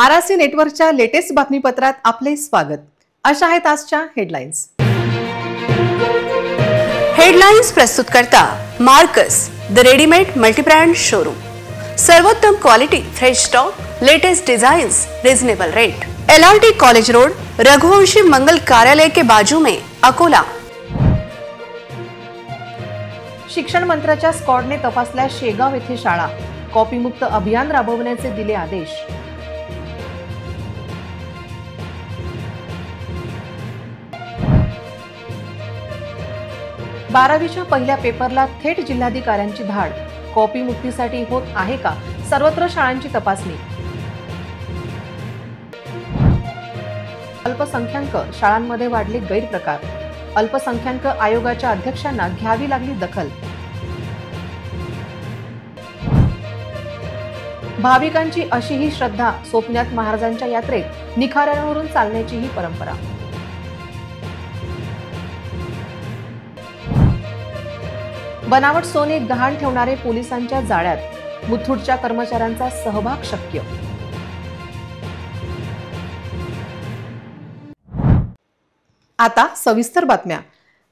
RRC नेटवर्कच्या latest बातमीपत्रात आपले स्वागत। अशा आहेत आजच्या हेडलाईन्स। हेडलाईन्स प्रस्तुत करता Marcus the readymade multibrand showroom. सर्वोत्तम quality, fresh stock, latest designs, reasonable rate. LRT college road, Raghuvanshi मंगल कार्यालय के बाजू में, अकोला। शिक्षण मंत्र्याच्या स्क्वॉडने तपासल्या शेगाव येथे शाळा, कॉपी मुक्त अभियान राबवण्याचे दिले आदेश। बारावीच्या पहिल्या पेपरला थेट जिल्हाधिकाऱ्यांची धाड, कॉपी मुक्तीसाठी होत आहे का सर्वत्र शाळांची तपासणी। अल्पसंख्याक शाळांमध्ये वाढले गैरप्रकार, अल्पसंख्याक आयोगाच्या अध्यक्षांना घ्यावी लागली दखल। भाविकांची अशीही श्रद्धा, सोमनाथ महाराजांच्या यात्रेत निखाऱ्यांवरून चालण्याची ही परंपरा। बनावट सोने गहाण ठेवणारे पोलिसांच्या जाळ्यात, मुथूटच्या कर्मचाऱ्यांचा सहभाग शक्य। आता सविस्तर बातम्या।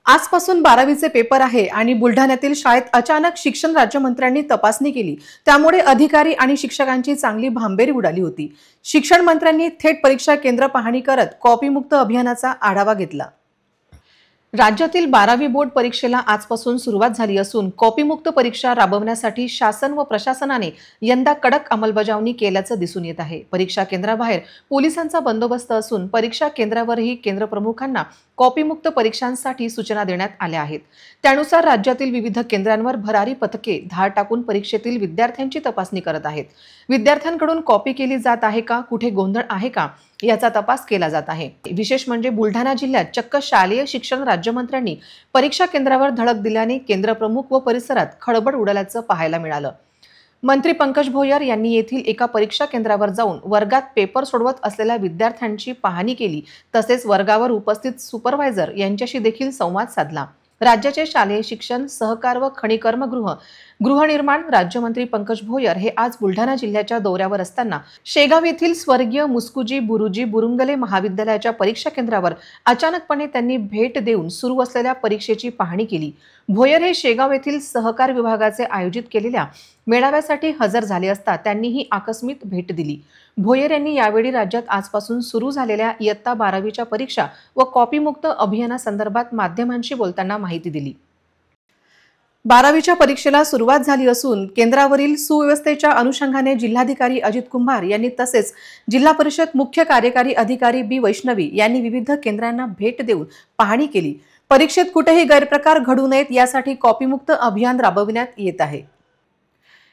आजपासून 12वीचे पेपर आहे आणि बुलढाण्यातील शाळेत अचानक शिक्षण राज्यमंत्र्यांनी तपासणी केली, त्यामुळे अधिकारी आणि शिक्षकांची चांगली भांबेरी उडाली होती। शिक्षण मंत्र्यांनी थेट परीक्षा केंद्र पाहणी करत कॉपी मुक्त अभियानाचा आढावा घेतला। राज्यातील 12वी बोर्ड परीक्षेला आजपासून सुरुवात झाली असून कॉपीमुक्त परीक्षा राबवण्यासाठी शासन व प्रशासनाने यंदा कडक अंमलबजावणी केल्याचं दिसून येत आहे। परीक्षा केंद्राबाहेर पोलिसांचा बंदोबस्त असून परीक्षा केंद्रावरही केंद्र प्रमुखांना कॉपीमुक्त परीक्षांसाठी सूचना देण्यात आल्या आहेत। त्यानुसार राज्यातील विविध केंद्रांवर भरारी पथके धाड टाकून परीक्षेतील विद्यार्थ्यांची तपासणी करत आहेत। विद्यार्थ्यांकडून कॉपी केली जात आहे का, कुठे गोंधळ आहे का याचा तपास केला जात आहे। विशेष म्हणजे बुलढाणा जिल्ह्यात चक्क शालेय शिक्षण राज्यमंत्र्यांनी परीक्षा केंद्रावर धडक दिल्याने केंद्र प्रमुख व परिसरात खळबळ उडाल्याचं पाहायला मिळालं। मंत्री पंकज भोयर यांनी येथील एका परीक्षा केंद्रावर जाऊन वर्गात पेपर सोडवत असलेल्या विद्यार्थ्यांची पाहणी केली, तसेच वर्गावर उपस्थित सुपरवायझर यांच्याशी देखील संवाद साधला। राज्याचे शालेय शिक्षण, सहकार व खनिकर्म गृहनिर्माण राज्यमंत्री पंकज भोयर हे आज बुलढाणा जिल्ह्याच्या दौऱ्यावर असताना शेगाव येथील स्वर्गीय मुस्कुजी बुरुजी बुरुंगले महाविद्यालयाच्या परीक्षा केंद्रावर अचानकपणे त्यांनी भेट देऊन सुरू असलेल्या परीक्षेची पाहणी केली। भोयर हे शेगाव येथील सहकार विभागाचे आयोजित केलेल्या मेळाव्यासाठी हजर झाले असता त्यांनी ही आकस्मिक भेट दिली। भोयर यांनी यावेळी राज्यात आजपासून सुरू झालेल्या इयत्ता 12वीच्या परीक्षा व कॉपीमुक्त अभियानासंदर्भात माध्यमांशी बोलताना माहिती दिली। 12वीच्या परीक्षेला सुरुवात झाली असून केंद्रावरील सुव्यवस्थेच्या अनुषंगाने जिल्हाधिकारी अजित कुंभार यांनी तसेच जिल्हा परिषद मुख्य कार्यकारी अधिकारी बी वैष्णवी यांनी विविध केंद्रांना भेट देऊन पाहणी केली। परीक्षेत कुठेही गैरप्रकार घडू नयेत यासाठी कॉपीमुक्त अभियान राबविण्यात येत आहे।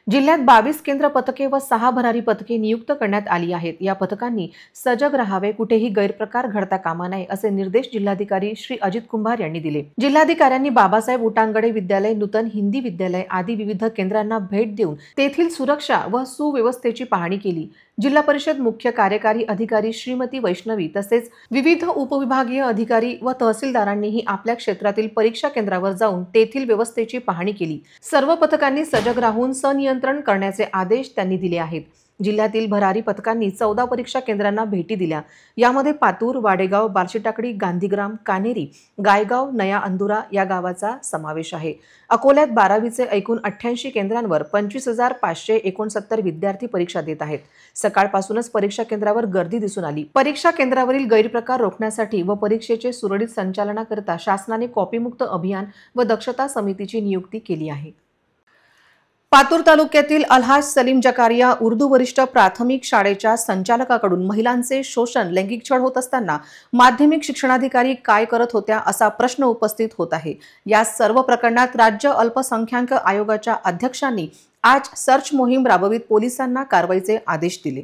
जिल्ह्यात 22 केंद्र पथके व 6 भरारी पथके नियुक्त करण्यात आली आहेत। या पथकांनी सजग राहावे, कुठेही गैरप्रकार घडता कामा नये असे निर्देश जिल्हाधिकारी श्री अजित कुंभार यांनी दिले। जिल्हाधिकाऱ्यांनी बाबासाहेब उटांगडे विद्यालय, नूतन हिंदी विद्यालय आदी विविध केंद्रांना भेट देऊन तेथील सुरक्षा व सुव्यवस्थेची पाहणी केली। जिल्हा परिषद मुख्य कार्यकारी अधिकारी श्रीमती वैष्णवी तसेच विविध उपविभागीय अधिकारी व तहसीलदारांनीही आपल्या क्षेत्रातील परीक्षा केंद्रावर जाऊन तेथील व्यवस्थेची पाहणी केली। सर्व पथकांनी सजग राहून संनियंत्रण करण्याचे आदेश त्यांनी दिले आहेत। जिल्ह्यातील भरारी पथकांनी 14 परीक्षा केंद्रांना भेटी दिल्या। यामध्ये पातूर, वाडेगाव, बार्शीटाकडी, गांधीग्राम, कानेरी, गायगाव, नया अंदुरा या गावाचा समावेश आहे। अकोल्यात 12वीचे एकूण 88 केंद्रांवर 25,569 विद्यार्थी परीक्षा देत आहेत। सकाळपासूनच परीक्षा केंद्रावर गर्दी दिसून आली। परीक्षा केंद्रावरील गैरप्रकार रोखण्यासाठी व परीक्षेचे सुरळीत संचालनाकरता शासनाने कॉपीमुक्त अभियान व दक्षता समितीची नियुक्ती केली आहे। पातूर तालुक्यातील अल्हाज सलीम जकारिया उर्दू वरिष्ठ प्राथमिक शाळेच्या संचालकाकडून महिलांचे शोषण, लैंगिक छळ होत असताना माध्यमिक शिक्षणाधिकारी काय करत होत्या असा प्रश्न उपस्थित होत आहे। या सर्व प्रकरणात राज्य अल्पसंख्याक आयोगाच्या अध्यक्षांनी आज सर्च मोहीम राबवित पोलिसांना कारवाईचे आदेश दिले।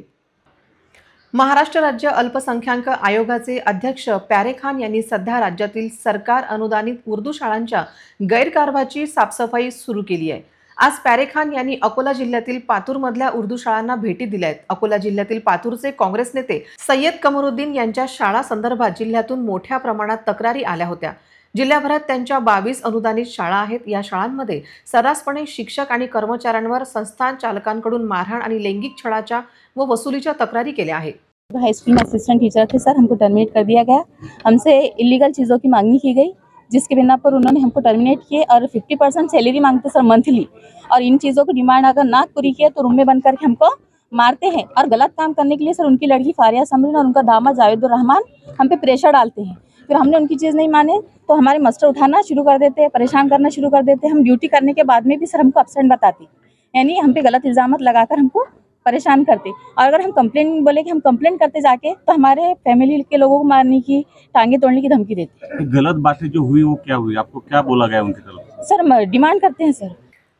महाराष्ट्र राज्य अल्पसंख्याक आयोगाचे अध्यक्ष प्यारे खान यांनी सध्या राज्यातील सरकार अनुदानित उर्दू शाळांच्या गैरकारभाराची साफसफाई सुरू केली आहे। आज प्यारे खान यांनी अकोला जिल्ह्यातील पातूर मधल्या उर्दू शाळांना भेटी दिल्या आहेत। अकोला जिल्ह्यातील पातूरचे काँग्रेस नेते सय्यद कमरुद्दीन यांच्या शाळा संदर्भात जिल्ह्यातून मोठ्या प्रमाणात तक्रारी आल्या होत्या। जिल्ह्याभरात त्यांच्या 22 अनुदानित शाळा आहेत। या शाळांमध्ये सर्रासपणे शिक्षक आणि कर्मचाऱ्यांवर संस्थान चालकांकडून मारहाण आणि लैंगिक छळाच्या व वसुलीच्या तक्रारी केल्या आहेत। हाई स्कूल में असिस्टेंट टीचर थे सर, हमको टर्मिनेट कर दिया गया। हमसे इलीगल चीज़ों की मांगनी की गई, जिसके बिना पर उन्होंने हमको टर्मिनेट किए और 50% सैलरी मांगते सर मंथली। और इन चीज़ों को डिमांड अगर ना पूरी किए तो रूम में बंद करके हमको मारते हैं। और गलत काम करने के लिए सर उनकी लड़की फारिया समरीन और उनका दामाद जावेदुर रहमान हम पे प्रेशर डालते हैं। फिर हमने उनकी चीज़ नहीं माने तो हमारे मास्टर उठाना शुरू कर देते हैं, परेशान करना शुरू कर देते हैं। हम ड्यूटी करने के बाद में भी सर हमको एब्सेंट बताते, यानी हम पे गलत इल्ज़ाम लगाकर हमको परेशान करते। और अगर हम कंप्लेन बोले कि हम कंप्लेन करते जाके तो हमारे फैमिली के लोगों को मारने की, टांगे तोड़ने की धमकी देते। गलत बातें जो हुई वो क्या हुई, आपको क्या बोला गया उनकी तरफ? सर डिमांड करते हैं सर।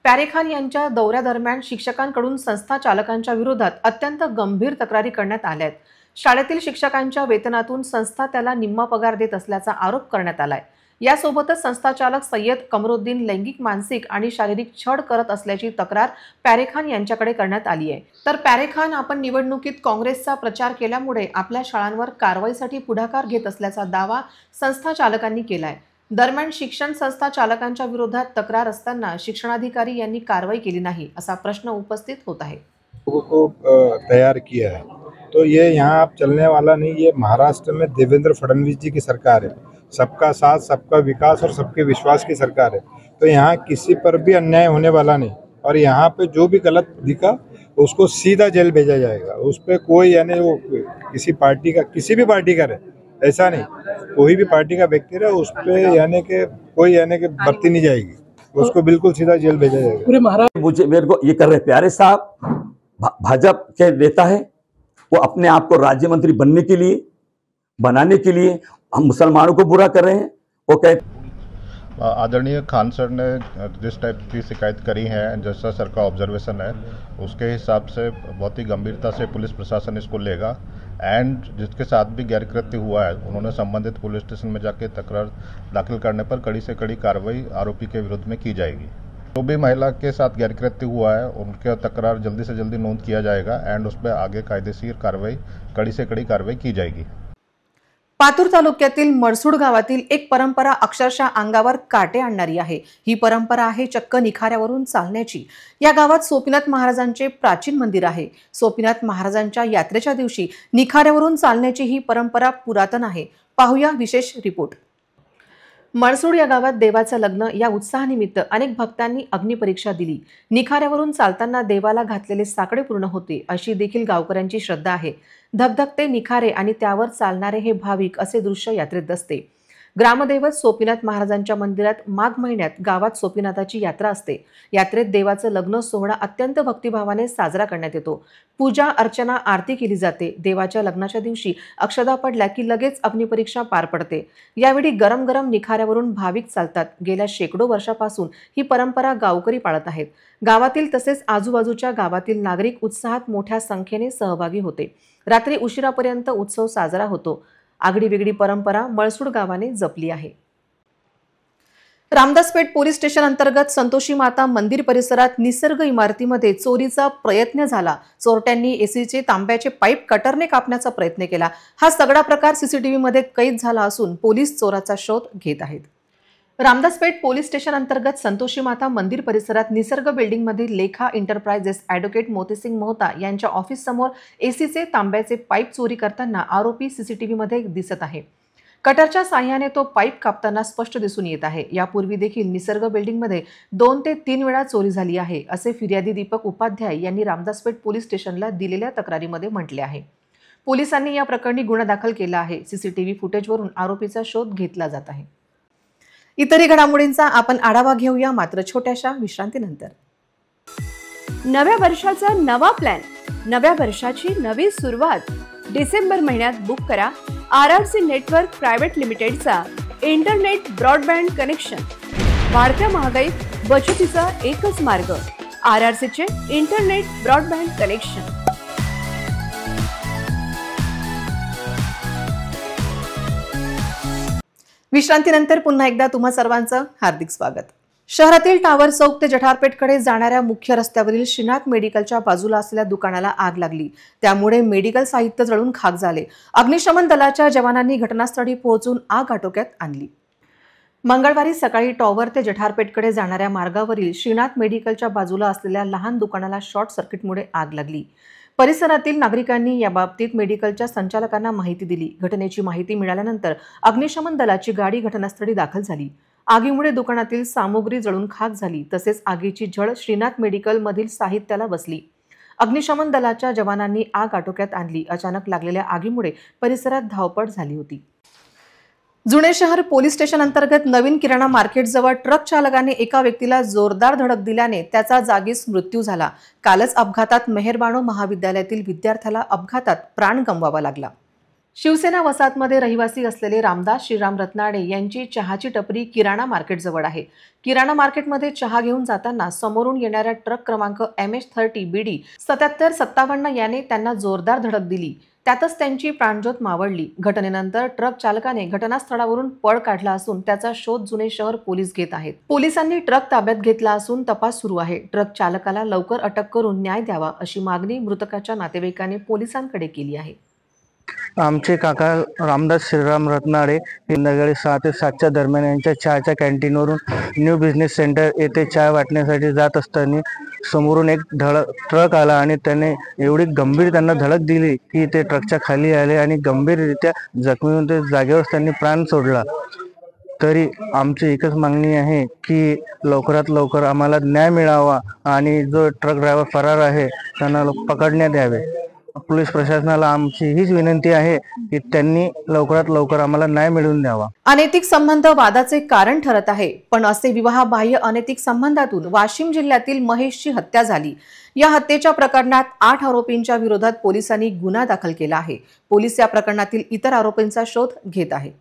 पॅरेखान यांच्या दौऱ्यादरम्यान शिक्षकांकडून संस्था चालकांच्या विरोधात अत्यंत गंभीर तक्रारी करण्यात आल्या आहेत। शाळेतील शिक्षकांच्या वेतनातून संस्था त्याला निम्मा पगार देत असल्याचा आरोप करण्यात आलाय। यासोबतच संस्थाचालक सय्यद कमरुद्दीन लैंगिक, मानसिक आणि शारीरिक छळ करत असल्याची तक्रार पॅरेखान यांच्याकडे करण्यात आली आहे। तर पॅरेखान आपण निवडणुकीत काँग्रेसचा प्रचार केल्यामुळे आपल्या शाळांवर कारवाईसाठी पुढाकार घेत असल्याचा दावा संस्था चालकांनी केलाय। दरम्यान शिक्षण संस्था चालकांच्या विरोधात तक्रार असताना शिक्षणाधिकारी यांनी कारवाई केली नाही असा प्रश्न उपस्थित होत आहे। लोगों को तैयार किया है, तो ये यहाँ अब चलने वाला नहीं। ये महाराष्ट्र में देवेंद्र फडणवीस जी की सरकार है, सबका साथ, सबका विकास और सबके विश्वास की सरकार है। तो यहाँ किसी पर भी अन्याय होने वाला नहीं, और यहाँ पे जो भी गलत दिखा उसको सीधा जेल भेजा जाएगा। उस पर कोई यानी वो किसी पार्टी का, किसी भी पार्टी का रहे ऐसा नहीं, कोई भी पार्टी का व्यक्ति रहे उस पर यानी कि कोई यानी कि बरती नहीं जाएगी, उसको बिल्कुल सीधा जेल भेजा जाएगा। पूरे महाराष्ट्र मुझे मेरे को ये कर रहे प्यारे साहब, भाजपा के नेता है, वो अपने आप को राज्य मंत्री बनाने के लिए हम मुसलमानों को बुरा कर रहे हैं। वो कहते आदरणीय खान सर ने जिस टाइप की शिकायत करी है, जैसा सर का ऑब्जर्वेशन है, उसके हिसाब से बहुत ही गंभीरता से पुलिस प्रशासन इसको लेगा। एंड जिसके साथ भी गैरकृत्य हुआ है उन्होंने संबंधित पुलिस स्टेशन में जाके तकरार दाखिल करने पर कड़ी से कड़ी कार्रवाई आरोपी के विरुद्ध में की जाएगी। जो भी महिला के साथ गैरकृत्य हुआ है उनका तकरार जल्दी से जल्दी नोंद किया जाएगा एंड उस पर आगे कायदेशीर कार्रवाई, कड़ी से कड़ी कार्रवाई की जाएगी। पातूर तालुक्यातील मळसूड गावातील एक परंपरा अक्षरशः अंगावर काटे आणणारी आहे। ही परंपरा आहे चक्क निखाऱ्यावरून चालण्याची। या गावात सोपीनाथ महाराजांचे प्राचीन मंदिर आहे। सोपीनाथ महाराजांच्या यात्रेच्या दिवशी निखाऱ्यावरून चालण्याची ही परंपरा पुरातन आहे। पाहूया विशेष रिपोर्ट। मळसूड या गावात देवाचं लग्न या उत्साहानिमित्त अनेक भक्तांनी अग्निपरीक्षा दिली। निखाऱ्यावरून चालताना देवाला घातलेले साकडे पूर्ण होते अशी देखील गावकऱ्यांची श्रद्धा आहे। धगधगते निखारे आणि त्यावर चालणारे हे भाविक असे दृश्य यात्रेत दिसते। ग्रामदैवत सोपीनाथ महाराजांच्या मंदिरात माघ महिन्यात गावात सोपीनाथाची यात्रा असते। यात्रेत देवाचं लग्न सोहळा अत्यंत भक्तिभावाने साजरा करण्यात येतो। पूजा अर्चना, आरती केली जाते। देवाच्या लग्नाच्या दिवशी अक्षदा पडल्या की लगेच अग्निपरीक्षा पार पडते। यावेळी गरम गरम निखाऱ्यावरून भाविक चालतात। गेल्या शेकडो वर्षापासून ही परंपरा गावकरी पाळत आहेत। गावातील तसेच आजूबाजूच्या गावातील नागरिक उत्साहात मोठ्या संख्येने सहभागी होते। रात्री उशिरापर्यंत उत्सव साजरा होतो। आगडी वेगळी परंपरा मळसूड गावाने जपली आहे। रामदासपेठ पोलीस स्टेशन अंतर्गत संतोषी माता मंदिर परिसरात निसर्ग इमारतीमध्ये चोरीचा प्रयत्न झाला। चोरट्यांनी एसीचे तांब्याचे पाईप कटरने कापण्याचा प्रयत्न केला। हा सगळा प्रकार सीसीटीव्ही मध्ये कैद झाला असून पोलीस चोराचा शोध घेत आहेत। रामदासपेठ पोलीस स्टेशन अंतर्गत संतोषी माता मंदिर परिसरात निसर्ग बिल्डिंगमधील लेखा एंटरप्राइजेस ॲडव्होकेट मोतीसिंग मोहता यांच्या ऑफिस समोर एसीचे तांब्याचे पाईप चोरी करताना आरोपी सीसीटीव्ही मध्ये दिसत आहे। कटरच्या साहाय्याने तो पाईप कापताना स्पष्ट दिसून येत आहे। यापूर्वी देखील निसर्ग बिल्डिंगमध्ये 2 ते 3 वेळा चोरी झाली आहे असे फिर्यादी दीपक उपाध्याय यांनी रामदासपेठ पोलीस स्टेशनला दिलेल्या तक्रारीमध्ये म्हटले आहे। पोलिसांनी या प्रकरणी गुन्हा दाखल केला आहे। सीसीटीव्ही फुटेजवरून आरोपीचा शोध घेतला जात आहे। इतरही घडामोडींचा आपण आढावा घेऊया मात्र छोट्याशा विश्रांतीनंतर। नव्या वर्षाचा नवा प्लॅन, नव्या वर्षाची नवी सुरुवात। डिसेंबर महिन्यात बुक करा RRC नेटवर्क प्रायव्हेट लिमिटेडचा इंटरनेट ब्रॉडबँड कनेक्शन। वाढत्या महागाईत बचतीचा एकच मार्ग, RRCचे इंटरनेट ब्रॉडबँड कनेक्शन। विश्रांतीनंतर पुन्हा एकदा तुम्हा सर्वांचं हार्दिक स्वागत। शहरातील टावर चौक ते जठारपेठकडे जाणाऱ्या मुख्य रस्त्यावरील श्रीनाथ मेडिकलच्या बाजूला असलेल्या दुकानाला आग लागली। त्यामुळे मेडिकल साहित्य जळून खाक झाले। अग्निशमन दलाच्या जवानांनी घटनास्थळी पोहोचून आग आटोक्यात आणली। मंगळवारी सकाळी टॉवर ते जठारपेठकडे जाणाऱ्या मार्गावरील श्रीनाथ मेडिकलच्या बाजूला असलेल्या लहान दुकानाला शॉर्ट सर्किटमुळे आग लागली। परिसरातील नागरिकांनी याबाबतीत मेडिकलच्या संचालकांना माहिती दिली. घटनेची माहिती मिळाल्यानंतर अग्निशमन दलाची गाडी घटनास्थळी दाखल झाली. आगीमुळे दुकानातील सामुग्री जळून खाक झाली. तसेच आगीची झळ श्रीनाथ मेडिकल मधील साहित्याला बसली. अग्निशमन दलाच्या जवानांनी आग आटोक्यात आणली. अचानक लागलेल्या आगीमुळे परिसरात धावपळ झाली होती. जुने शहर पोलीस स्टेशन अंतर्गत नवीन किराणा मार्केट जवळ ट्रक चालकाने एका व्यक्तीला जोरदार धडक दिल्याने त्याचा जागीच मृत्यू झाला. कालच अपघातात मेहरबानो महाविद्यालयातील विद्यार्थ्याला अपघातात प्राण गमवावा लागला. शिवसेना वसाहतमध्ये रहिवासी असलेले रामदास श्रीराम रत्नाडे यांची चहाची टपरी किराणा मार्केट जवळ आहे. किराणा मार्केटमध्ये चहा घेऊन जाताना समोरून येणाऱ्या ट्रक क्रमांक MH30 BD 7757 याने त्यांना जोरदार धडक दिली. त्यातच त्यांची प्राणज्योत मावळली. घटनेनंतर ट्रक चालकाने घटनास्थळावरून पळ काढला असून त्याचा शोध जुने शहर पोलीस घेत आहेत. पोलिसांनी ट्रक ताब्यात घेतला असून तपास सुरू आहे. ट्रक चालकाला लवकर अटक करून न्याय द्यावा अशी मागणी मृतकाच्या नातेवाईकांनी पोलिसांकडे केली आहे. आमचे काका रामदास श्रीराम रत्नाडे संध्याकाळी 6 ते 7च्या दरम्यान यांच्या चहाच्या कॅन्टीनवरून न्यू बिझनेस सेंटर येथे चहा वाटण्यासाठी जात असताना समोरून एक ट्रक आला आणि त्याने एवढी गंभीर त्यांना धडक दिली की ते ट्रकच्या खाली आले आणि गंभीररित्या जखमी होऊन ते जागेवर त्यांनी प्राण सोडला. तरी आमची एकच मागणी आहे की लवकरात लवकर आम्हाला न्याय मिळावा आणि जो ट्रक ड्रायव्हर फरार आहे त्यांना पकडण्यात यावे. पोलीस प्रशासनाला आमची हीच विनंती आहे की त्यांनी लवकरात लवकर आम्हाला न्याय मिळवून द्यावा. अनैतिक संबंध वादाचे कारण ठरत आहे, पण असे विवाहबाह्य अनैतिक संबंधातून वाशिम जिल्ह्यातील महेशची हत्या झाली. या हत्येच्या प्रकरणात 8 आरोपींच्या विरोधात पोलिसांनी गुन्हा दाखल केला आहे. पोलीस या प्रकरणातील इतर आरोपींचा शोध घेत आहे.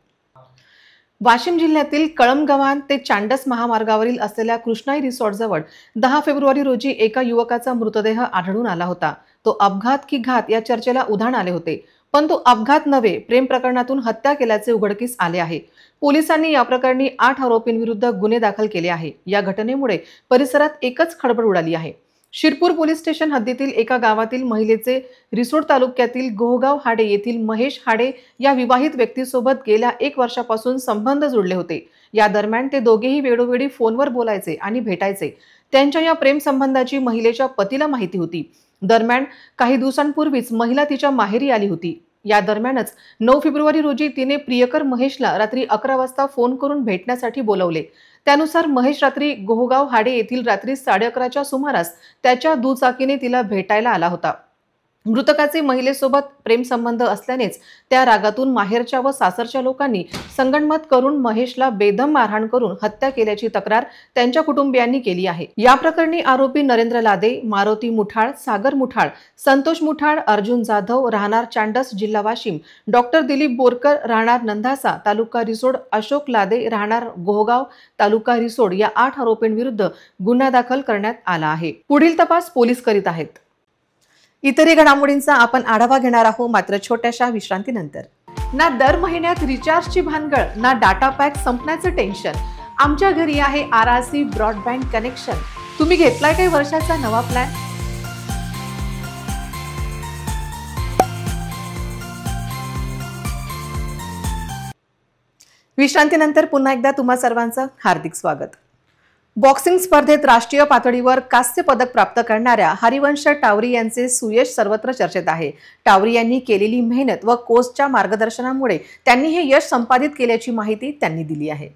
वाशिम जिल्ह्यातील कळमगव्हाण ते चांडस महामार्गावरील असलेल्या कृष्णाई रिसॉर्टजवळ 10 फेब्रुवारी रोजी एका युवकाचा मृतदेह आढळून आला होता. तो अपघात की घात या चर्चेला उधाण आले होते, पण तो अपघात नव्हे, प्रेम प्रकरणातून हत्या केल्याचे उघडकीस आले आहे. पोलिसांनी या प्रकरणी 8 आरोपींविरुद्ध गुन्हे दाखल केले आहे. या घटनेमुळे परिसरात एकच खळबळ उडाली आहे. शिरपूर पोलीस स्टेशन हद्दीतील एका गावातील महिलेचे रिसोड तालुक्यातील गोहगाव हाडे येथील महेश हाडे या विवाहित व्यक्तीसोबत गेल्या 1 वर्षापासून संबंध जुळले होते. या दरम्यान ते दोघेही वेळोवेळी फोनवर बोलायचे आणि भेटायचे. त्यांच्या या प्रेम संबंधाची महिलेच्या पतीला माहिती होती. दरम्यान काही दिवसांपूर्वीच महिला तिच्या माहेरी आली होती. या दरम्यानच 9 फेब्रुवारी रोजी तिने प्रियकर महेशला रात्री 11 वाजता फोन करून भेटण्यासाठी बोलवले. त्यानुसार महेश रात्री गोहगाव हाडे येथील रात्री 11:30च्या सुमारास त्याच्या दुचाकीने तिला भेटायला आला होता. मृतकाचे महिलेसोबत प्रेमसंबंध असल्यानेच त्या रागातून माहेरच्या व सासरच्या लोकांनी संगनमत करून महेशला बेदम मारहाण करून हत्या केल्याची तक्रार त्यांच्या कुटुंबियांनी केली आहे. या प्रकरणी आरोपी नरेंद्र लादे, मारुती मुठाळ, सागर मुठाळ, संतोष मुठाळ, अर्जुन जाधव राहणार चांडस जिल्हा वाशिम, डॉक्टर दिलीप बोरकर राहणार नंदासा तालुका रिसोड, अशोक लादे राहणार गोहगाव तालुका रिसोड या 8 आरोपींविरुद्ध गुन्हा दाखल करण्यात आला आहे. पुढील तपास पोलीस करीत आहेत. इतरही घडामोडींचा आपण आढावा घेणार आहोत मात्र छोट्याशा विश्रांतीनंतर. ना दर महिन्यात रिचार्जची भानगड, ना डाटा पॅक संपण्याचं टेन्शन. आमच्या घरी आहे RRC ब्रॉडबँड कनेक्शन. तुम्ही घेतलाय काही वर्षाचा नवा प्लॅन? विश्रांतीनंतर पुन्हा एकदा तुम्हा सर्वांचं हार्दिक स्वागत. बॉक्सिंग स्पर्धेत राष्ट्रीय पातळीवर कांस्य पदक प्राप्त करणाऱ्या हरिवंश टावरी यांचे सुयश सर्वत्र चर्चेत आहे. टावरी यांनी केलेली मेहनत व कोचच्या मार्गदर्शनामुळे त्यांनी हे यश संपादित केल्याची माहिती त्यांनी दिली आहे.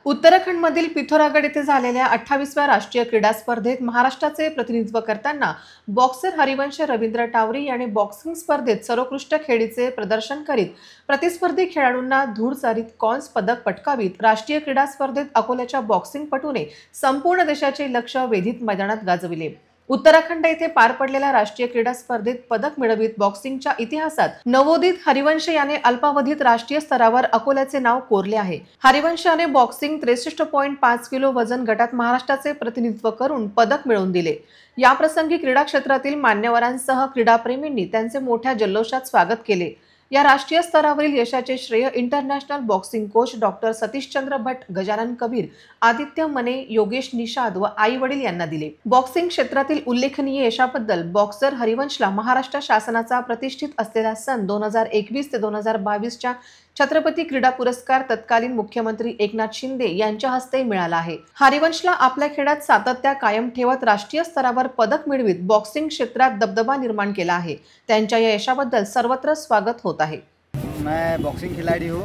उत्तराखंडमधील पिथोरागड येथे झालेल्या 28व्या राष्ट्रीय क्रीडा स्पर्धेत महाराष्ट्राचे प्रतिनिधित्व करताना बॉक्सर हरिवंश रवींद्र टावरी याने बॉक्सिंग स्पर्धेत सर्वोत्कृष्ट खेळीचे प्रदर्शन करीत प्रतिस्पर्धी खेळाडूंना धूळ चारीत कॉन्स पदक पटकावीत राष्ट्रीय क्रीडा स्पर्धेत अकोल्याच्या बॉक्सिंगपटूने संपूर्ण देशाचे लक्ष वेधीत मैदानात गाजविले. उत्तराखंड येथे पार पडलेल्या राष्ट्रीय क्रीडा स्पर्धेत पदक मिळवित बॉक्सिंगच्या इतिहासात नवोदित हरिवंश याने अल्पावधीत राष्ट्रीय स्तरावर अकोल्याचे नाव कोरले आहे. हरिवंश याने बॉक्सिंग 63.5 किलो वजन गटात महाराष्ट्राचे प्रतिनिधित्व करून पदक मिळवून दिले. या प्रसंगी क्रीडा क्षेत्रातील मान्यवरांसह क्रीडाप्रेमींनी त्यांचे मोठ्या जल्लोषात स्वागत केले. या राष्ट्रीय स्तरावरील यशाचे श्रेय international boxing coach doctor Satishchandra Bhat, Gajanan Kabir, Aditya Mane, Yogesh निषाद व आई वडील यांना दिले. बॉक्सिंग क्षेत्रातील उल्लेखनीय यशाबद्दल बॉक्सर हरिवंशला महाराष्ट्र शासनाचा प्रतिष्ठित असलेला सन 2021 ते 2022च्या छत्रपती क्रीडा पुरस्कार तत्कालीन मुख्यमंत्री एकनाथ शिंदे यांच्या हस्ते मिळाला आहे. हरिवंशला आपल्या खेळात सातत्य कायम ठेवत राष्ट्रीय स्तरावर पदक मिळवित बॉक्सिंग क्षेत्रात दबदबा निर्माण केला आहे. त्यांच्या या यशाबद्दल सर्वत्र स्वागत होत आहे. मैं बॉक्सिंग खिलाड़ी हूँ.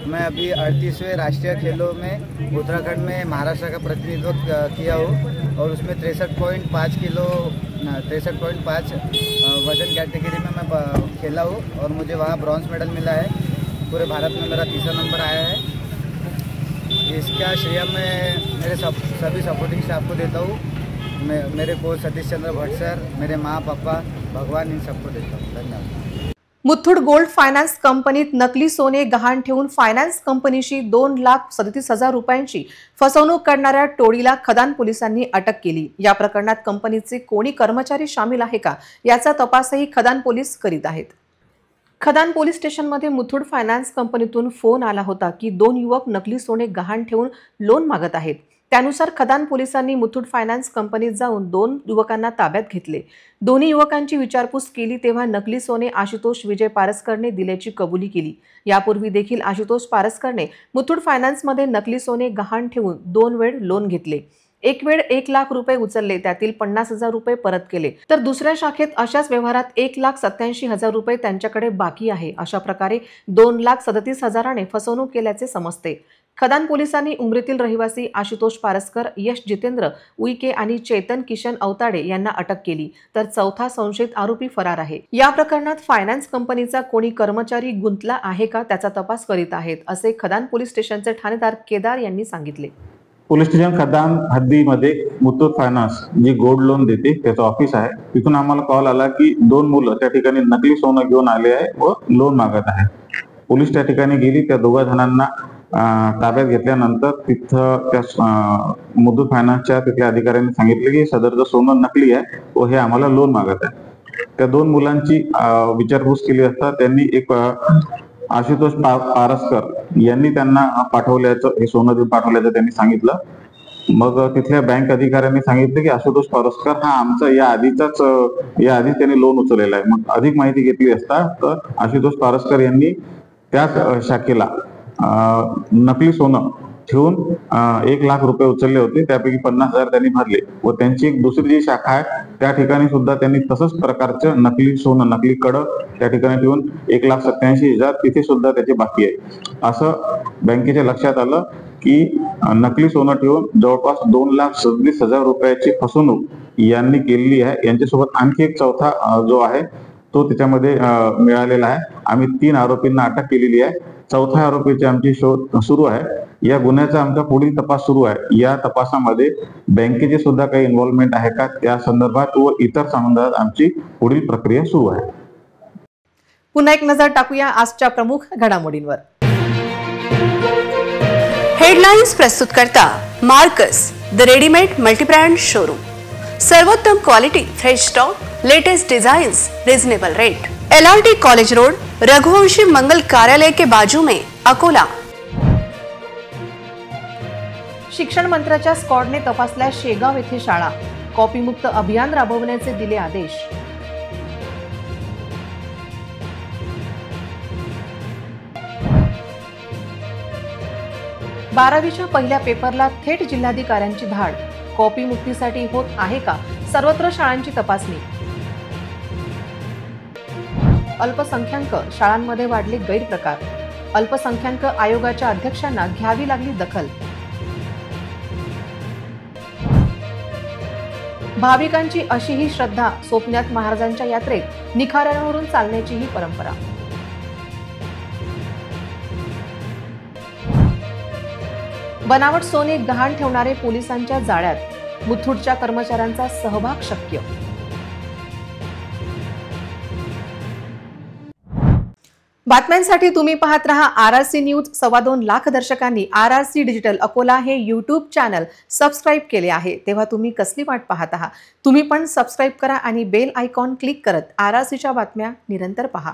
मैं अभी 38वें राष्ट्रीय खेलों में उत्तराखंड में महाराष्ट्र का प्रतिनिधित्व किया हूँ और उसमें 63.5 किलो 63.5 वजन कैटेगरी में मैं खेला हूँ और मुझे वहाँ ब्रॉन्ज मेडल मिला है. पूरे भारत में मेरा 3रा नंबर आया है. इसका श्रेय मैं मेरे सभी सपोर्टिंग स्टाफ को देता हूँ. मेरे कोच सतीश चंद्र भट्ट सर, मेरे माँ पापा, भगवान, इन सबको देता हूँ. धन्यवाद. मुथूट गोल्ड फायनान्स कंपनीत नकली सोने गहाण ठेवून फायनान्स कंपनीशी 2,37,000 रुपयांची फसवणूक करणाऱ्या टोळीला खदान पोलिसांनी अटक केली. या प्रकरणात कंपनीचे कोणी कर्मचारी सामील आहे का याचा तपासही खदान पोलीस करीत आहेत. खदान पोलीस स्टेशनमध्ये मुथूट फायनान्स कंपनीतून फोन आला होता की 2 युवक नकली सोने गहाण ठेवून लोन मागत आहेत. त्यानुसार खदान पोलिसांनी मुथूट फायनान्स कंपनीत जाऊन 2 युवकांना ताब्यात घेतले. दोन्ही युवकांची विचारपूस केली तेव्हा नकली सोने आशुतोष विजय पारसकरने दिल्याची कबुली केली. यापूर्वी देखील आशुतोष पारसकरने मुथूट फायनान्समध्ये नकली सोने गहाण ठेवून 2 वेळ लोन घेतले. एक वेळ 1 लाख रुपये उचलले, त्यातील 50,000 रुपये परत केले, तर दुसऱ्या शाखेत अशाच व्यवहारात 1,87,000 रुपये त्यांच्याकडे बाकी आहे. अशा प्रकारे 2,37,000ने फसवणूक केल्याचे समजते. खदान पोलिसांनी उमरीतील रहिवासी आशुतोष पारसकर, यश जितेंद्र उईके आणि चेतन किशन अवताडे यांना अटक केली, तर चौथा संशयित आरोपी फरार आहे. या प्रकरणात फायनान्स कंपनीचा कोणी कर्मचारी गुंतला आहे का त्याचा तपास करीत आहेत, असे खदान पोलीस स्टेशनचे ठाणेदार केदार यांनी सांगितले. पोलीस स्टेशन खदान हद्दीमध्ये मुथूट फायनान्स जी गोल्ड लोन देते त्याचं ऑफिस आहे. तिथून आम्हाला कॉल आला की 2 मुलं त्या ठिकाणी नकली सोनं घेऊन आले आहे व लोन मागत आहे. पोलीस त्या ठिकाणी गेली. त्या 2 जणांना ताब्यात घेतल्यानंतर तिथं त्या मुथूट फायनान्सच्या तिथल्या अधिकाऱ्यांनी सांगितले की सदरचं सोनं नकली आहे व हे आम्हाला लोन मागत आहे. त्या 2 मुलांची विचारपूस केली असता त्यांनी एक आशुतोष पारसकर यांनी त्यांना पाठवल्याचं, हे सोनं देऊन पाठवल्याचं त्यांनी सांगितलं. मग तिथल्या बँक अधिकाऱ्यांनी सांगितलं की आशुतोष पारसकर हा आमचा या आधीच त्यांनी लोन उचललेला आहे. मग अधिक माहिती घेतली असता तर आशुतोष पारसकर यांनी त्याच शाखेला नकली सोनं ठेवून 1 लाख रुपये उचलले होते. त्यापैकी 50,000 त्यांनी भरले व त्यांची एक दुसरी जी शाखा आहे त्या ठिकाणी सुद्धा त्यांनी तसंच प्रकारचं नकली सोनं, नकली कडं त्या ठिकाणी ठेवून 1,87,000 तिथे सुद्धा त्याचे बाकी आहे. असं बँकेच्या लक्षात आलं की नकली सोनं ठेवून जवळपास 2,37,000 रुपयाची फसवणूक यांनी केलेली आहे. यांच्यासोबत आणखी एक चौथा जो आहे तो त्याच्यामध्ये मिळालेला आहे. आम्ही 3 आरोपींना अटक केलेली आहे. चौथ्या आरोपीची आमची शोध सुरू आहे. या गुन्ह्याचा आमचा पुढील तपास सुरू आहे. या तपासामध्ये बँकेचे सुद्धा काही इन्व्हॉल्वमेंट आहे का त्या संदर्भात व इतर संदर्भात आमची पुढील प्रक्रिया सुरू आहे. पुन्हा एक नजर टाकूया आजच्या प्रमुख घडामोडींवर. हेडलाइन्स प्रस्तुत करता Marcus the readymade multibrand showroom. सर्वोत्तम quality, fresh stock, latest designs, reasonable rate. LRT college road, Raghuvanshi मंगल कार्यालय के बाजू में, अकोला. शिक्षण मंत्र्याच्या स्क्वॉडने तपासल्या शेगाव येथे शाळा. कॉपीमुक्त अभियान राबवण्याचे दिले आदेश. बारावीच्या पहिल्या पेपरला थेट जिल्हाधिकाऱ्यांची धाड. कॉपी मुक्तीसाठी होत आहे का सर्वत्र शाळांची तपासणी. अल्पसंख्याक शाळांमध्ये वाढले गैरप्रकार. अल्पसंख्याक आयोगाच्या अध्यक्षांना घ्यावी लागली दखल. भाविकांची अशीही श्रद्धा, सोपनाथ महाराजांच्या यात्रेत निखाऱ्यांवरून चालण्याची ही परंपरा. बनावट सोने गहाण ठेवणारे पोलिसांच्या जाळ्यात. मुथूटच्या कर्मचाऱ्यांचा सहभाग शक्य. बातम्यांसाठी तुम्ही पाहत रहा RRC न्यूज. 2.25 लाख दर्शकांनी RRC डिजिटल अकोला हे YouTube चॅनल सबस्क्राईब केले आहे. तेव्हा तुम्ही कसली वाट पाहत आहात? तुम्ही पण सबस्क्राईब करा आणि बेल आयकॉन क्लिक करत RRCच्या बातम्या निरंतर पहा.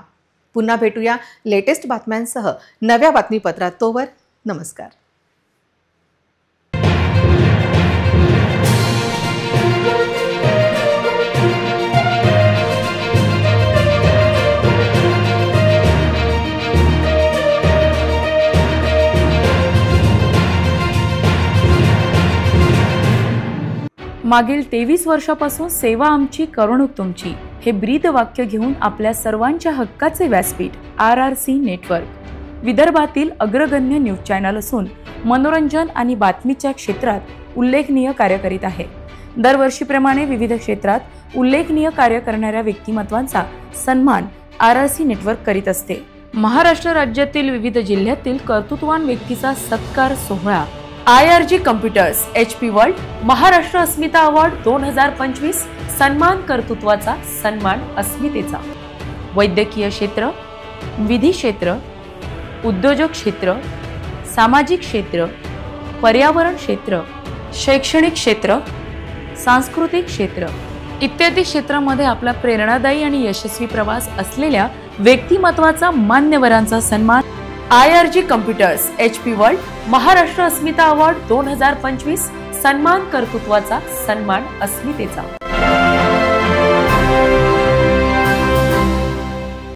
पुन्हा भेटूया लेटेस्ट बातम्यांसह नव्या बातमीपत्रात. तोवर नमस्कार. मागील 23 वर्षापासून सेवा आमची, करवणूक तुमची हे ब्रीद वाक्य घेऊन आपल्या सर्वांच्या हक्काचे व्यासपीठ RRC नेटवर्क विदर्भातील अग्रगण्य न्यूज चॅनल असून मनोरंजन आणि बातमीच्या क्षेत्रात उल्लेखनीय कार्य करीत आहे। दरवर्षीप्रमाणे विविध क्षेत्रात उल्लेखनीय कार्य करणाऱ्या व्यक्तिमत्वांचा सन्मान RRC नेटवर्क करीत असते। महाराष्ट्र राज्यातील विविध जिल्ह्यातील कर्तृत्ववान व्यक्तीचा सत्कार सोहळा IRG computers HP world Maharashtra Asmita award 2025 सन्मान कर्तृत्वाचा सन्मान अस्मितेचा। वैद्यकीय क्षेत्र, विधी क्षेत्र, उद्योजक क्षेत्र, सामाजिक क्षेत्र, पर्यावरण क्षेत्र, शैक्षणिक क्षेत्र, सांस्कृतिक क्षेत्र इत्यादी क्षेत्रामध्ये आपला प्रेरणादायी आणि यशस्वी प्रवास असलेल्या व्यक्तिमत्वाचा मान्यवरांचा सन्मान IRG computers HP world Maharashtra Asmita award 2025 सन्मान कर्तृत्वाचा सन्मान अस्मितेचा।